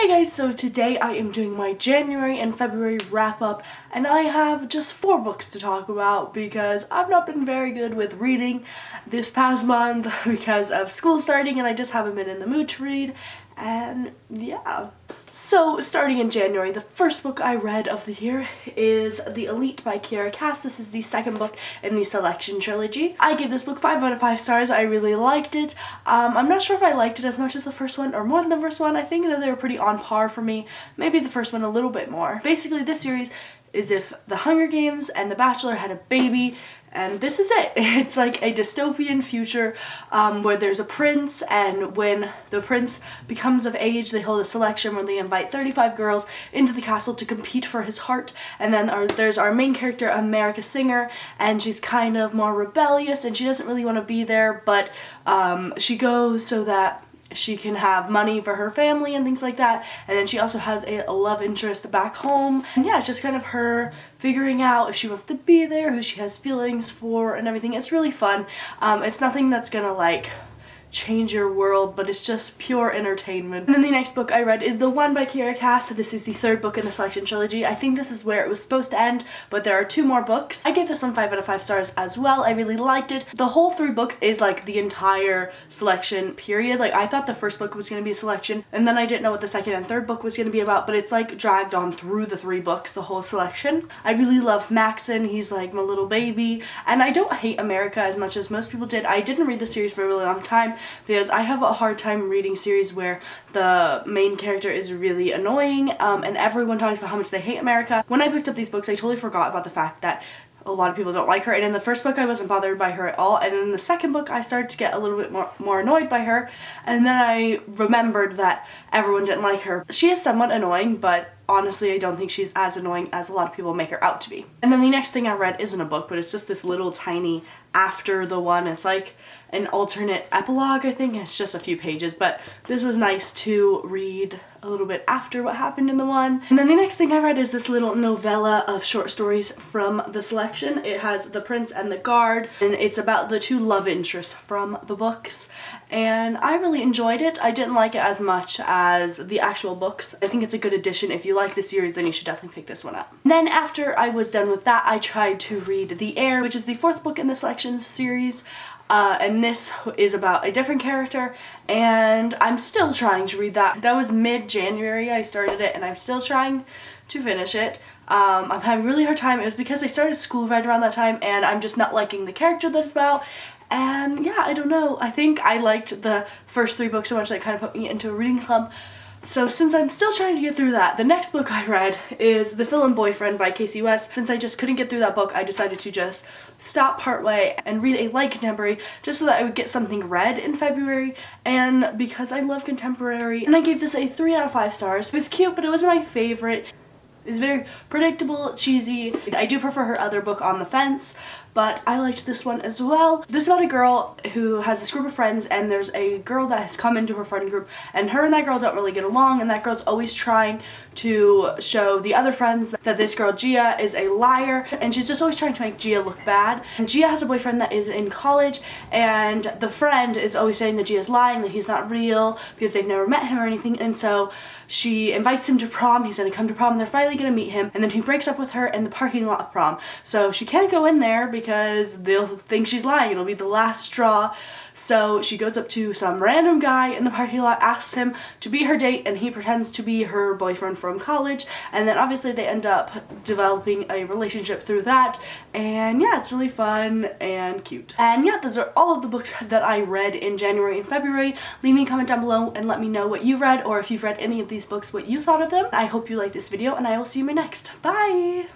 Hey guys, so today I am doing my January and February wrap up, and I have just 4 books to talk about because I've not been very good with reading this past month because of school starting and I just haven't been in the mood to read, and yeah. So starting in January, the first book I read of the year is The Elite by Kiera Cass. This is the second book in the Selection trilogy. I gave this book 5 out of 5 stars. I really liked it. I'm not sure if I liked it as much as the first one or more than the first one. I think that they were pretty on par for me. Maybe the first one a little bit more. Basically, this series is if The Hunger Games and The Bachelor had a baby, and this is it. It's like a dystopian future where there's a prince, and when the prince becomes of age, they hold a selection where they invite 35 girls into the castle to compete for his heart. And then there's our main character, America Singer, and she's kind of more rebellious and she doesn't really want to be there, but she goes so that she can have money for her family and things like that. And then she also has a love interest back home. And yeah, it's just kind of her figuring out if she wants to be there, who she has feelings for and everything. It's really fun. It's nothing that's gonna like change your world, but it's just pure entertainment. And then the next book I read is TheOne by Kiera Cass. This is the 3rd book in the Selection trilogy. I think this is where it was supposed to end, but there are 2 more books. I gave this one 5 out of 5 stars as well. I really liked it. The whole 3 books is like the entire Selection period. Like, I thought the first book was going to be a Selection, and then I didn't know what the 2nd and 3rd book was going to be about, but it's like dragged on through the 3 books, the whole Selection. I really love Maxon. He's like my little baby, and I don't hate America as much as most people did. I didn't read the series for a really long time because I have a hard time reading series where the main character is really annoying, and everyone talks about how much they hate America. When I picked up these books, I totally forgot about the fact that a lot of people don't like her, and in the first book I wasn't bothered by her at all, and in the second book I started to get a little bit more annoyed by her, and then I remembered that everyone didn't like her. She is somewhat annoying, but honestly I don't think she's as annoying as a lot of people make her out to be. And then the next thing I read isn't a book, but it's just this little tiny after the one. It's like an alternate epilogue, I think. It's just a few pages, but this was nice to read a little bit after what happened in the one. And then the next thing I read is this little novella of short stories from the Selection. It has The Prince and the Guard, and it's about the 2 love interests from the books, and I really enjoyed it. I didn't like it as much as the actual books. I think it's a good addition. If you like the series, then you should definitely pick this one up. Then after I was done with that, I tried to read The Heir, which is the 4th book in the Selection series. And this is about a different character, and I'm still trying to read that. That was mid-January I started it, and I'm still trying to finish it. I'm having a really hard time. It was because I started school right around that time, and I'm just not liking the character that it's about. And yeah, I don't know. I think I liked the first 3 books so much that it kind of put me into a reading club. So since I'm still trying to get through that, the next book I read is The Villain Boyfriend by Casey West. Since I just couldn't get through that book, I decided to just stop partway and read a light contemporary just so that I would get something read in February, and because I love contemporary. And I gave this a 3 out of 5 stars. It was cute, but it wasn't my favorite. It was very predictable, cheesy. I do prefer her other book, On the Fence, but I liked this one as well. This is about a girl who has this group of friends, and there's a girl that has come into her friend group, and her and that girl don't really get along, and that girl's always trying to show the other friends that this girl Gia is a liar, and she's just always trying to make Gia look bad. And Gia has a boyfriend that is in college, and the friend is always saying that Gia's lying, that he's not real because they've never met him or anything, and so she invites him to prom. He's gonna come to prom, and they're finally gonna meet him, and then he breaks up with her in the parking lot of prom. So she can't go in there because they'll think she's lying. It'll be the last straw. So she goes up to some random guy in the parking lot, asks him to be her date, and he pretends to be her boyfriend from college, and then obviously they end up developing a relationship through that, and yeah, it's really fun and cute. And yeah, those are all of the books that I read in January and February. Leave me a comment down below and let me know what you read, or if you've read any of these books, what you thought of them. I hope you liked this video, and I will see you in my next. Bye!